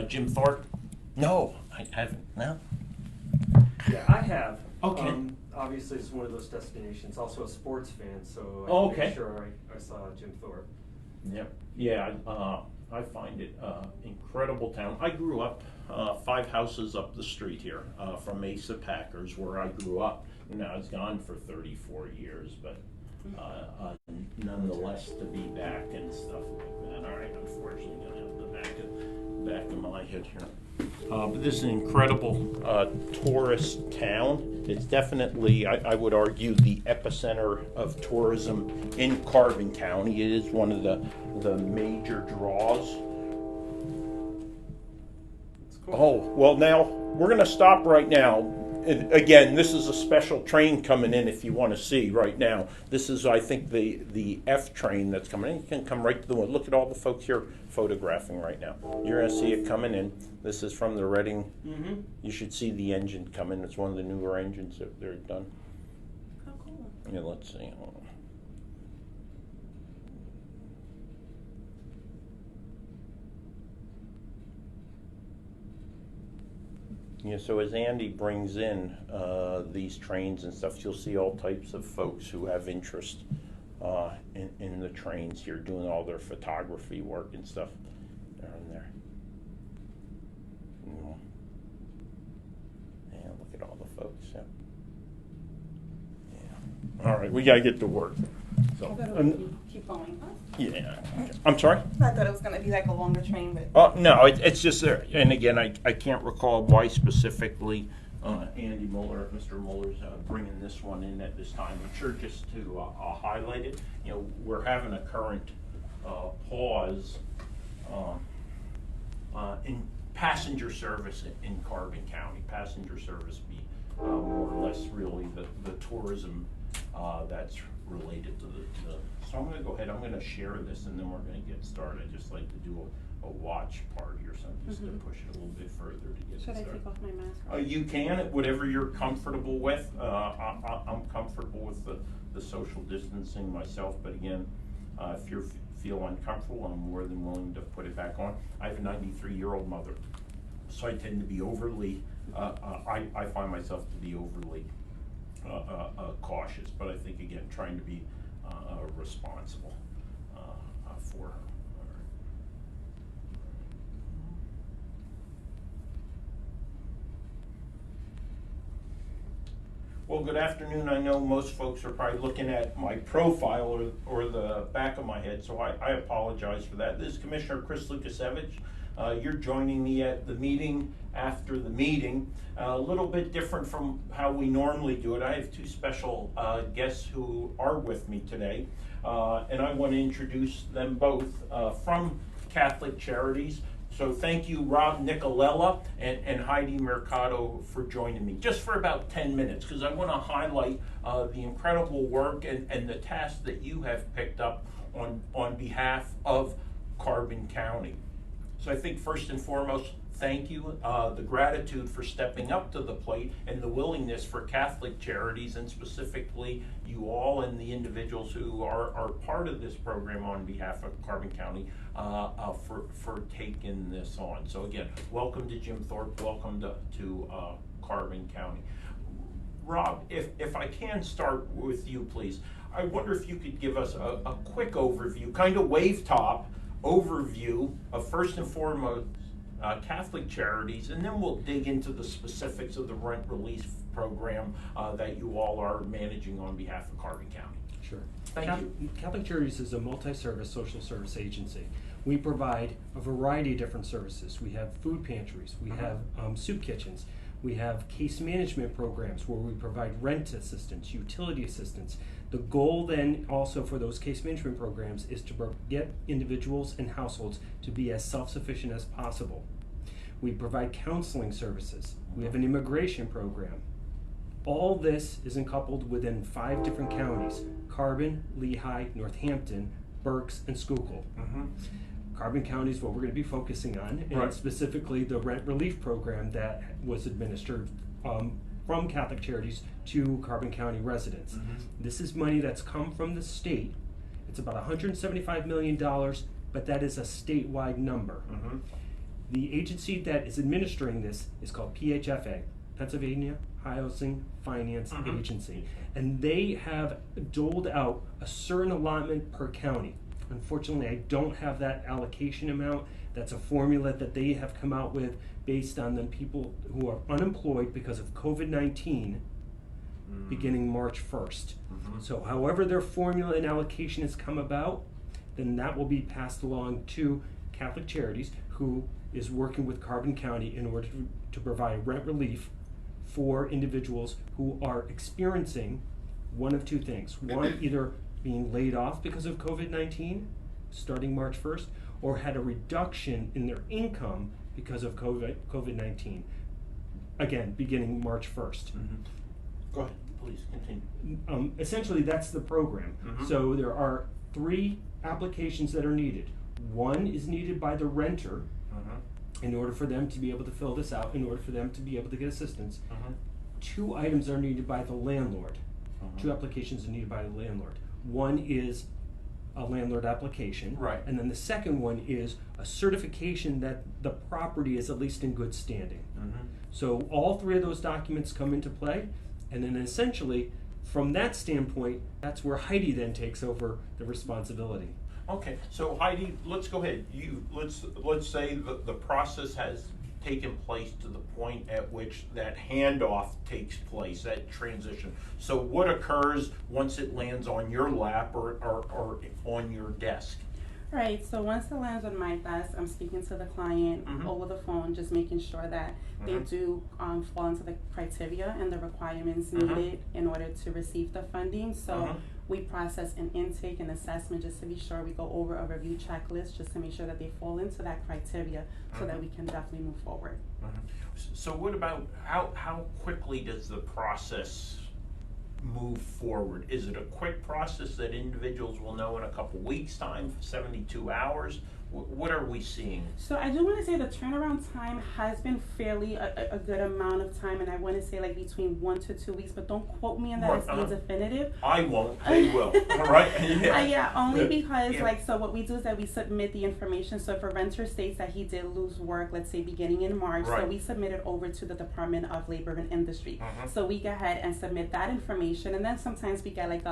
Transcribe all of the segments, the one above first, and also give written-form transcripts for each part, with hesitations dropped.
Jim Thorpe? No, I haven't. No. Yeah, I have. Okay. Obviously, it's one of those destinations. Also a sports fan, so I Oh, okay. made sure I saw Jim Thorpe. Yep. Yeah, I find it incredible town. I grew up 5 houses up the street here from Mesa Packers, where I grew up. Now it's gone for 34 years, but nonetheless to be back and stuff like that. All right, unfortunately, gonna have the back of my head here. But this is an incredible tourist town. It's definitely, I would argue, the epicenter of tourism in Carbon County. It is one of the major draws. Cool. Oh, well, now we're going to stop right now. Again, this is a special train coming in if you want to see right now. This is, I think, the F train that's coming in. You can come right to the one. Look at all the folks here photographing right now. You're going to see it coming in. This is from the Reading. Mm-hmm. You should see the engine come in. It's one of the newer engines that they're done. How cool. Yeah, let's see. Yeah, so as Andy brings in these trains and stuff, you'll see all types of folks who have interest in the trains here, doing all their photography work and stuff down there. Yeah, look at all the folks. Yeah. Yeah. All right, we gotta get to work. I So, thought it would keep going. Huh? yeah. I'm sorry? I thought it was going to be like a longer train, but No, it's just there. And again, I can't recall why specifically Andy Muller, Mr. Muller's bringing this one in at this time. I'm sure just to highlight it, you know, we're having a current pause in passenger service in Carbon County. Passenger service be more or less really the tourism that's related to the. So I'm going to go ahead. I'm going to share this, and then we're going to get started. I'd just like to do a watch party or something, just to push it a little bit further to get should I started. take off my mask? You can, whatever you're comfortable with. I'm comfortable with the social distancing myself, but again, if you feel uncomfortable, I'm more than willing to put it back on. I have a 93-year-old mother, so I tend to be overly, I find myself to be overly cautious, but I think, again, trying to be responsible for her. Well, good afternoon. I know most folks are probably looking at my profile or the back of my head, so I apologize for that. This is Commissioner Chris Lukasiewicz. You're joining me at the meeting after the meeting. A little bit different from how we normally do it. I have 2 special guests who are with me today, and I want to introduce them both from Catholic Charities. So thank you, Rob Nicolella and Heidi Mercado, for joining me, just for about 10 minutes, because I want to highlight the incredible work and the task that you have picked up on behalf of Carbon County. So I think first and foremost, thank you, the gratitude for stepping up to the plate and the willingness for Catholic Charities, and specifically you all and the individuals who are part of this program on behalf of Carbon County for taking this on. So again, welcome to Jim Thorpe, welcome to Carbon County. Rob, if I can start with you, please. I wonder if you could give us a quick overview, kind of wave top overview of, first and foremost, Catholic Charities, and then we'll dig into the specifics of the rent relief program that you all are managing on behalf of Carbon County. Sure. Thank you. Catholic Charities is a multi-service social service agency. We provide a variety of different services. We have food pantries, we have soup kitchens, we have case management programs where we provide rent assistance, utility assistance. The goal then also for those case management programs is to get individuals and households to be as self-sufficient as possible. We provide counseling services. We have an immigration program. All this is coupled within 5 different counties: Carbon, Lehigh, Northampton, Berks, and Schuylkill. Carbon County is what we're going to be focusing on, and Right. specifically the rent relief program that was administered from Catholic Charities to Carbon County residents. This is money that's come from the state. It's about $175 million, but that is a statewide number. The agency that is administering this is called PHFA, Pennsylvania Housing Finance Agency, and they have doled out a certain allotment per county. Unfortunately, I don't have that allocation amount. That's a formula that they have come out with based on the people who are unemployed because of COVID-19 beginning March 1st. So however their formula and allocation has come about, then that will be passed along to Catholic Charities, who is working with Carbon County in order to provide rent relief for individuals who are experiencing one of two things. One, either being laid off because of COVID-19 starting March 1st, or had a reduction in their income because of COVID-19, again, beginning March 1st. Go ahead, please continue. Essentially, that's the program. So there are 3 applications that are needed. One is needed by the renter in order for them to be able to fill this out, in order for them to be able to get assistance. 2 items are needed by the landlord. 2 applications are needed by the landlord. One is a landlord application, Right. and then the second one is a certification that the property is at least in good standing. So all 3 of those documents come into play, and then essentially, from that standpoint, that's where Heidi then takes over the responsibility. Okay, so Heidi, let's go ahead. Let's say the process has taken place to the point at which that handoff takes place, that transition. So what occurs once it lands on your lap or on your desk? Right, so once it lands on my desk, I'm speaking to the client over the phone, just making sure that they do fall into the criteria and the requirements needed in order to receive the funding. So we process an intake and assessment just to be sure. We go over a review checklist just to make sure that they fall into that criteria so that we can definitely move forward. So what about, how quickly does the process move forward? Is it a quick process that individuals will know in a couple weeks' time, 72 hours? What are we seeing? So I do want to say the turnaround time has been fairly a good amount of time, and I want to say like between 1 to 2 weeks, but don't quote me on that as being definitive. I won't, they will, all right? Yeah, only because like, so what we do is that we submit the information. So if a renter states that he did lose work, let's say beginning in March, so we submit it over to the Department of Labor and Industry. So we go ahead and submit that information, and then sometimes we get like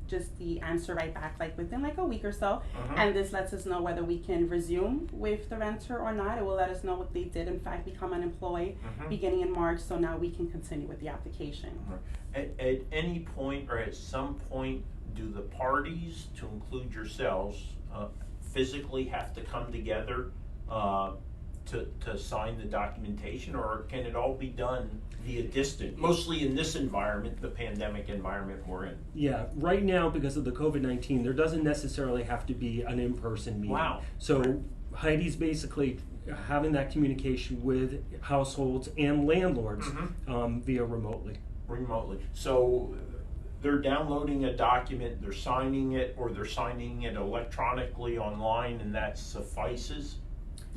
just the answer right back, like within like a week or so, and this lets us know whether we can resume with the renter or not. It will let us know if they did in fact become unemployed beginning in March, so now we can continue with the application. At any point or at some point, do the parties, to include yourselves, physically have to come together to sign the documentation, or can it all be done via distant, mostly in this environment, the pandemic environment we're in? Yeah, right now, because of the COVID-19, there doesn't necessarily have to be an in-person meeting. Wow. So Heidi's basically having that communication with households and landlords via remotely. So they're downloading a document, they're signing it, or they're signing it electronically online, and that suffices?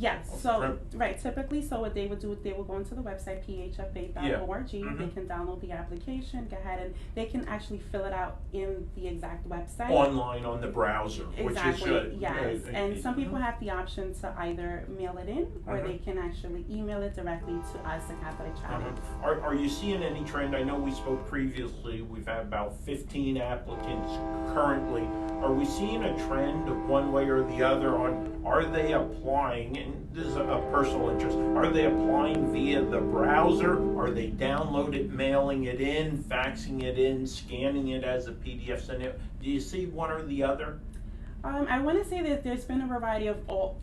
Yes, so typically, so what they would do, they will go into the website phfa.org. They can download the application, go ahead, and they can actually fill it out in the exact website. Online on the browser, Exactly, which is yes. And some people have the option to either mail it in, or they can actually email it directly to us, the Catholic Charities. Are you seeing any trend? I know we spoke previously, we've had about 15 applicants currently. Are we seeing a trend one way or the other on, are they applying, and this is a personal interest, are they applying via the browser? Are they downloading it, mailing it in, faxing it in, scanning it as a PDF, sending it? Do you see one or the other? I want to say that there's been a variety of all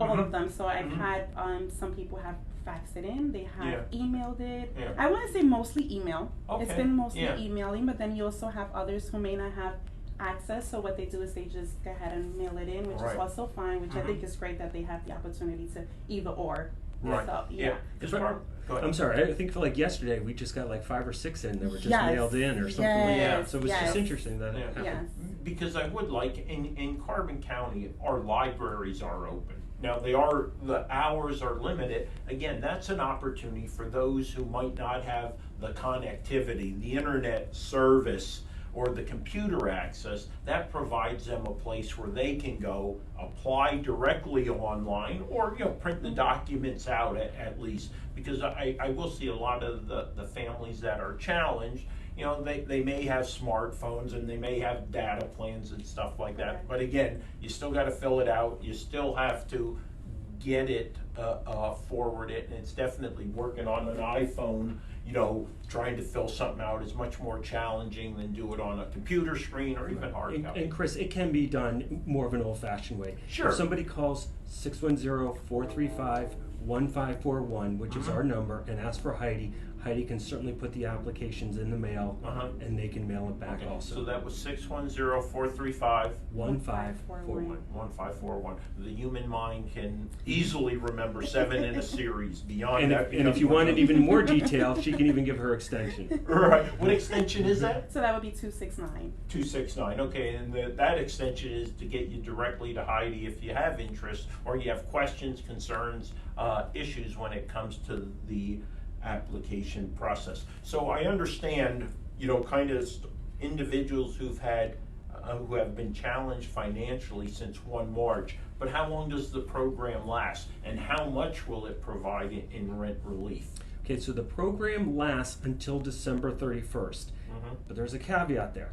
of them. So I've had some people have faxed it in, they have emailed it. I want to say mostly email. It's been mostly emailing, but then you also have others who may not have access, so what they do is they just go ahead and mail it in, which is also fine, which I think is great that they have the opportunity to either or. So, I'm sorry, I think for like yesterday we just got like 5 or 6 in that were just mailed in or something like that. So it was just interesting that it happened. Because I would like, in Carbon County, our libraries are open. Now the hours are limited. Again, that's an opportunity for those who might not have the connectivity, the internet service, or the computer access, that provides them a place where they can go apply directly online, or, you know, print the documents out at least. Because I will see a lot of the families that are challenged, you know, they may have smartphones and they may have data plans and stuff like that. Okay. But again, you still gotta fill it out, you still have to get it, forward it, and it's definitely working on an iPhone, you know, trying to fill something out is much more challenging than do it on a computer screen or even hard And copy. Chris, it can be done more of an old-fashioned way. Sure. If somebody calls 610-435-1541, which is our number, and asks for Heidi, Heidi can certainly put the applications in the mail, and they can mail it back Okay, also. so that was 610-435 1541. 1541. The human mind can easily remember 7 in a series. Beyond And that, if you wanted even more detail, she can even give her extension. right. What extension is that? So that would be 269. 269. Okay, and that extension is to get you directly to Heidi if you have interest or you have questions, concerns, issues when it comes to the application process. So I understand, you know, kind of individuals who have been challenged financially since 1 March, but how long does the program last, and how much will it provide in rent relief? Okay, so the program lasts until December 31st, but there's a caveat there.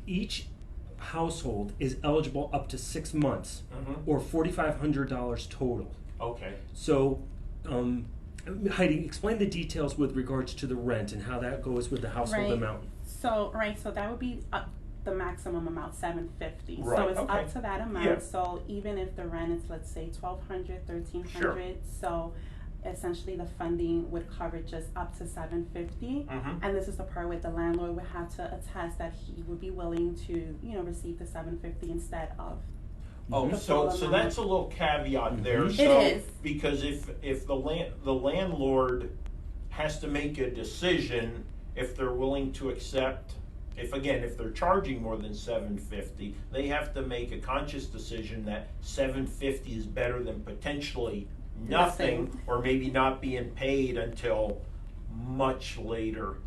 Each household is eligible up to 6 months, or $4,500 total. Okay. So, Heidi, explain the details with regards to the rent and how that goes with the household Right. amount. So that would be up the maximum amount, $750. Right, So it's okay. up to that amount. Yeah. So even if the rent is, let's say, $1,200, $1,300, Sure. so essentially the funding would cover just up to $750. And this is the part where the landlord would have to attest that he would be willing to, you know, receive the $750 instead of. Oh, The so full amount. that's a little caveat there. Mhm. It So, is. because if the landlord has to make a decision if they're willing to accept, if they're charging more than $750, they have to make a conscious decision that $750 is better than potentially nothing, Nothing. or maybe not being paid until much later.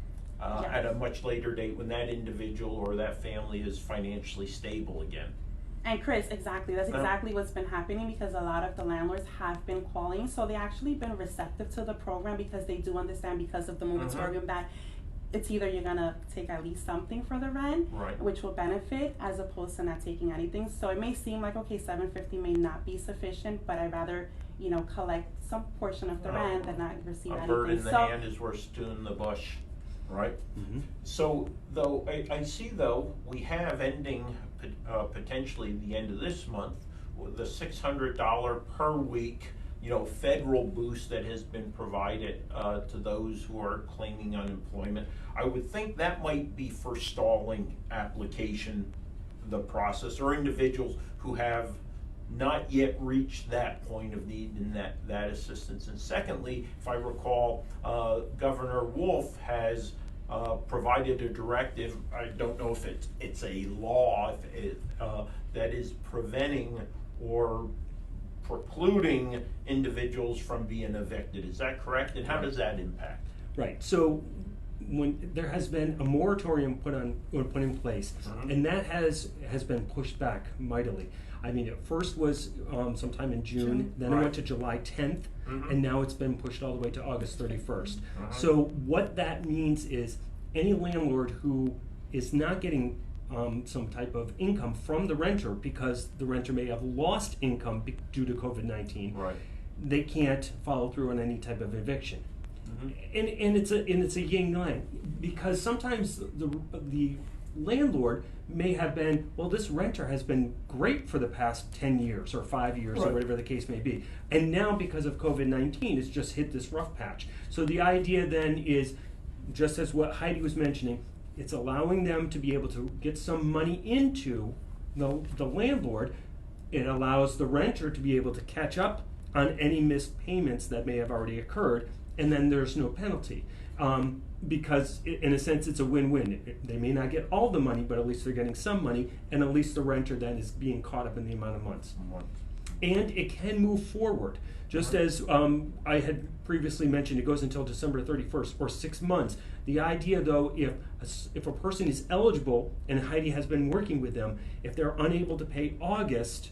Yes. At a much later date when that individual or that family is financially stable again. And Chris, exactly. That's Uh-huh. exactly what's been happening, because a lot of the landlords have been calling. So they actually been receptive to the program, because they do understand, because of the moratorium, that it's either you're gonna take at least something for the rent, Right. which will benefit, as opposed to not taking anything. So it may seem like, okay, $750 may not be sufficient, but I'd rather, you know, collect some portion of the rent than not receive A anything. bird in the So hand is worth two in the bush, right? Mhm. So, though, I see though, we have ending, potentially the end of this month, with the $600 per week, you know, federal boost that has been provided, to those who are claiming unemployment. I would think that might be forestalling the process, or individuals who have not yet reached that point of need in that assistance. And secondly, if I recall, Governor Wolf has provided a directive, I don't know if it's a law, that is preventing or precluding individuals from being evicted. Is that correct? And how does that impact? Right. So when there has been a moratorium put in place, and that has been pushed back mightily. I mean, it first was sometime in June, then it went to July 10th, and now it's been pushed all the way to August 31st. So what that means is any landlord who is not getting some type of income from the renter, because the renter may have lost income due to COVID-19, Right. they can't follow through on any type of eviction. And it's a yin yang, because sometimes the landlord may have been, well, this renter has been great for the past 10 years or 5 years or Right. whatever the case may be, and now because of COVID-19 it's just hit this rough patch. So the idea then is, just as what Heidi was mentioning, it's allowing them to be able to get some money into the landlord. It allows the renter to be able to catch up on any missed payments that may have already occurred, and then there's no penalty. Because in a sense it's a win-win. They may not get all the money, but at least they're getting some money, and at least the renter then is being caught up in the amount of months. and it can move forward. Just as I had previously mentioned, it goes until December 31st or 6 months. The idea, though, if a person is eligible and Heidi has been working with them, if they're unable to pay August,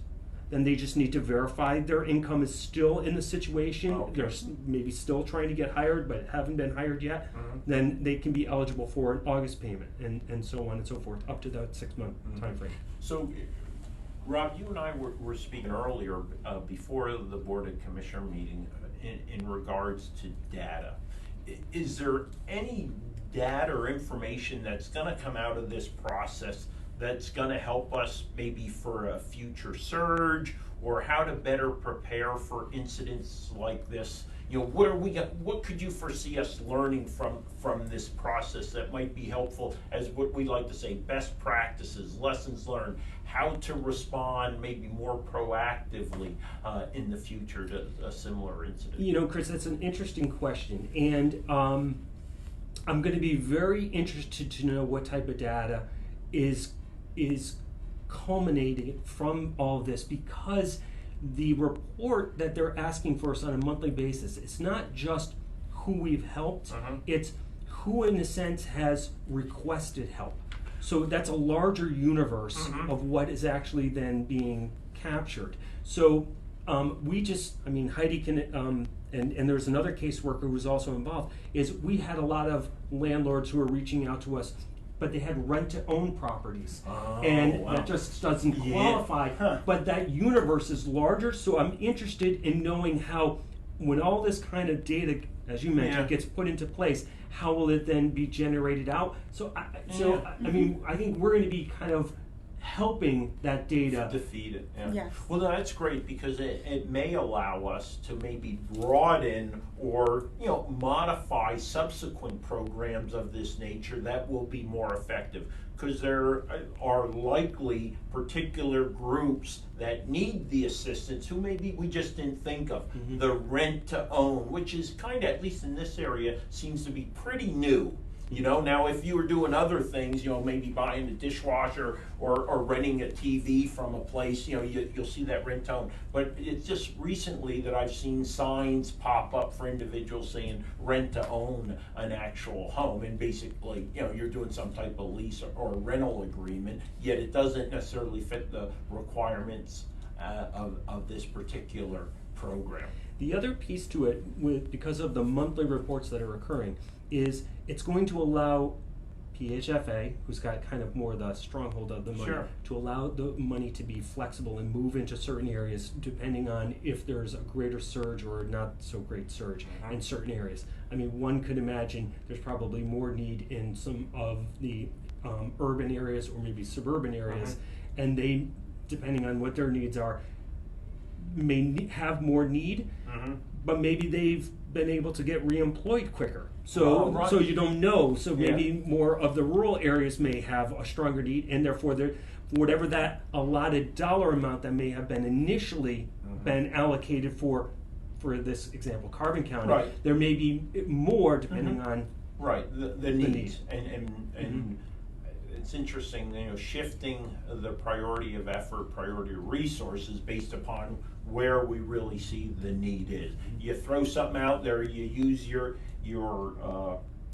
then they just need to verify their income is still in the situation. Okay. They're maybe still trying to get hired but haven't been hired yet. Then they can be eligible for an August payment, and so on and so forth, up to that 6-month time frame. So, Rob, you and I were speaking earlier before the Board of Commissioner meeting in regards to data. Is there any data or information that's going to come out of this process that's going to help us maybe for a future surge, or how to better prepare for incidents like this? You know, what could you foresee us learning from this process that might be helpful as what we like to say, best practices, lessons learned, how to respond maybe more proactively in the future to a similar incident? You know, Chris, that's an interesting question, and I'm going to be very interested to know what type of data is culminating from all of this, because the report that they're asking for us on a monthly basis, it's not just who we've helped, it's who in a sense has requested help. So that's a larger universe of what is actually then being captured. So Heidi can, and there's another caseworker who was also involved, is we had a lot of landlords who were reaching out to us, but they had rent-to-own properties, and that just doesn't qualify. But that universe is larger, so I'm interested in knowing how, when all this kind of data, as you mentioned, gets put into place, how will it then be generated out? I mean, I think we're going to be kind of helping that data defeat it. Yeah. Yes. Well, that's great, because it may allow us to maybe broaden or modify subsequent programs of this nature that will be more effective, because there are likely particular groups that need the assistance who maybe we just didn't think of. The rent to own, which is kind of, at least in this area, seems to be pretty new. Now if you were doing other things, maybe buying a dishwasher or renting a TV from a place, you'll see that rent to own. But it's just recently that I've seen signs pop up for individuals saying rent to own an actual home, and basically, you're doing some type of lease or rental agreement, yet it doesn't necessarily fit the requirements of this particular program. The other piece to it, because of the monthly reports that are occurring, is it's going to allow PHFA, who's got kind of more the stronghold of the money, to allow the money to be flexible and move into certain areas depending on if there's a greater surge or not so great surge in certain areas. I mean, one could imagine there's probably more need in some of the urban areas or maybe suburban areas, and they, depending on what their needs are, may have more need, but maybe they've been able to get reemployed quicker. So so you don't know. So maybe more of the rural areas may have a stronger need, and therefore whatever that allotted dollar amount that may have been initially been allocated for this example, Carbon County, there may be more depending on the needs. And it's interesting, shifting the priority of effort, priority of resources based upon where we really see the need is. You throw something out there, you use your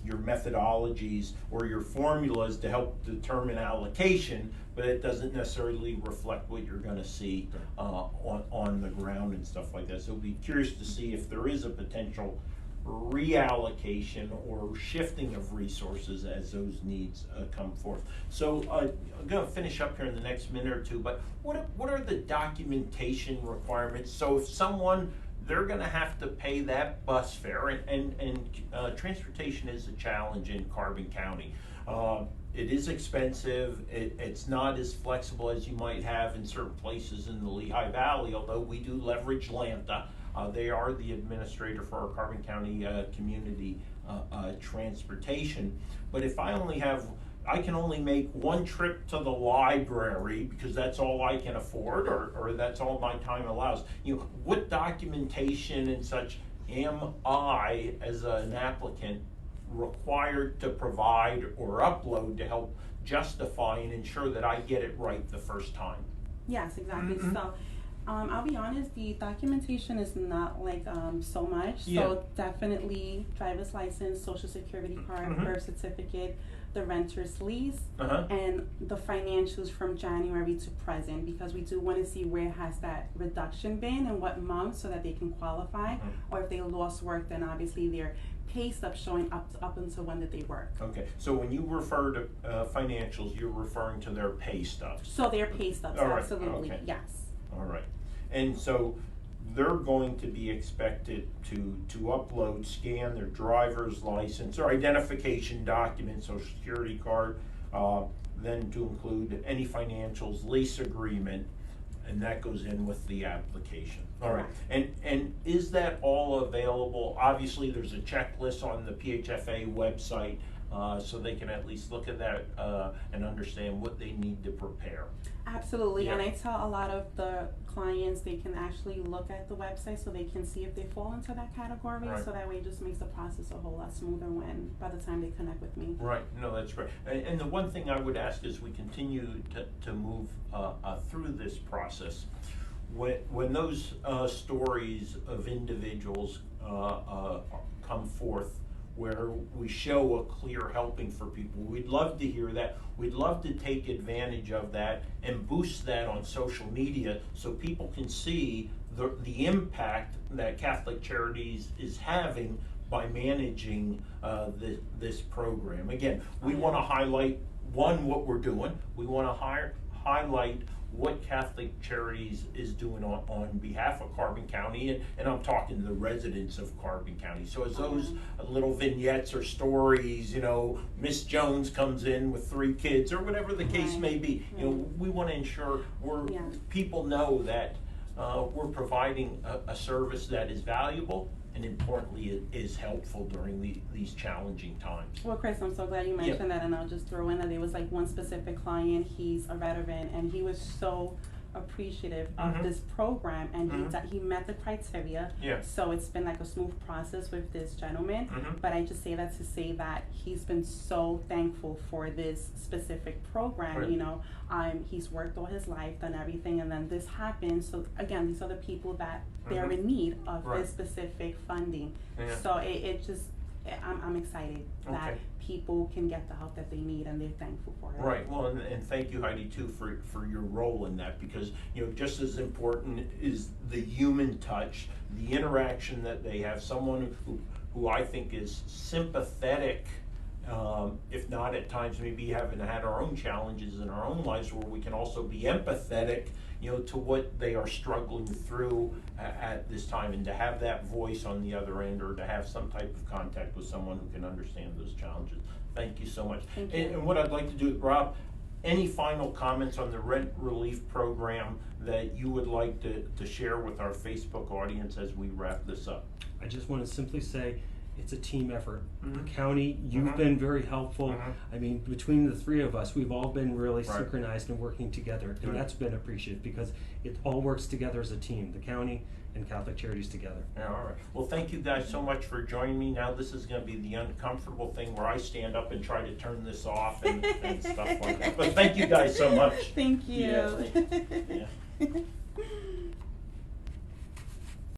methodologies or your formulas to help determine allocation, but it doesn't necessarily reflect what you're going to see on the ground and stuff like that. So we'll be curious to see if there is a potential reallocation or shifting of resources as those needs come forth. So I'm going to finish up here in the next minute or two, but what are the documentation requirements? So if someone, they're going to have to pay that bus fare, and transportation is a challenge in Carbon County. It is expensive. It's not as flexible as you might have in certain places in the Lehigh Valley, although we do leverage Lambda. They are the administrator for our Carbon County community transportation. But if I can only make one trip to the library because that's all I can afford, or that's all my time allows. What documentation and such am I, as an applicant, required to provide or upload to help justify and ensure that I get it right the first time? Yes, exactly. So I'll be honest, the documentation is not like so much. Yeah. So definitely driver's license, social security card, Mhm. birth certificate, the renter's lease, Uh-huh. and the financials from January to present, because we do want to see where has that reduction been and what month, so that they can qualify. Mhm. Or if they lost work, then obviously their pay stub showing up until when did they work. Okay, so when you refer to financials, you're referring to their pay stubs. So their pay stubs, All right, absolutely, okay. yes. All right, and so they're going to be expected to upload, scan their driver's license or identification document, social security card, then to include any financials, lease agreement, and that goes in with the application. All right, and is that all available? Obviously, there's a checklist on the PHFA website, so they can at least look at that and understand what they need to prepare. Absolutely, Yeah. and I tell a lot of the clients they can actually look at the website so they can see if they fall into that category. Right. So that way it just makes the process a whole lot smoother when by the time they connect with me. Right, no, that's great. And the one thing I would ask as we continue to move through this process, when those stories of individuals come forth where we show a clear helping for people, we'd love to hear that. We'd love to take advantage of that and boost that on social media so people can see the impact that Catholic Charities is having by managing this program. Again, we want to highlight, one, what we're doing. We want to highlight what Catholic Charities is doing on behalf of Carbon County, and I'm talking to the residents of Carbon County. So as those little vignettes or stories, you know, Miss Jones comes in with 3 kids or whatever the case Right. may be, you know, we want to ensure people know that we're providing a service that is valuable and importantly is helpful during these challenging times. Well, Chris, I'm so glad you mentioned that, and I'll just throw in that there was like one specific client, he's a veteran, and he was so appreciative of this program, and he met the criteria. Yeah. So it's been like a smooth process with this gentleman. But I just say that to say that he's been so thankful for this specific program. Right. You know, he's worked all his life, done everything, and then this happened. So again, these are the people that they're in need of this specific funding. Yeah. So it just, I'm excited that Okay. people can get the help that they need, and they're thankful for it. Right, well, and thank you, Heidi, too, for your role in that, because, you know, just as important is the human touch, the interaction that they have, someone who I think is sympathetic, if not at times maybe having had our own challenges in our own lives, where we can also be empathetic, you know, to what they are struggling through at this time, and to have that voice on the other end, or to have some type of contact with someone who can understand those challenges. Thank you so much. Thank you. And what I'd like to do, Rob, any final comments on the rent relief program that you would like to share with our Facebook audience as we wrap this up? I just want to simply say, it's a team effort. Mhm. The county, you've been very helpful. Mhm. I mean, between the 3 of us, we've all been really Right. synchronized and working together, and Right. that's been appreciated because it all works together as a team, the county and Catholic Charities together. Yeah, all right. Well, thank you guys so much for joining me. Now this is going to be the uncomfortable thing where I stand up and try to turn this off and stuff like that. But thank you guys so much. Thank you. Yeah.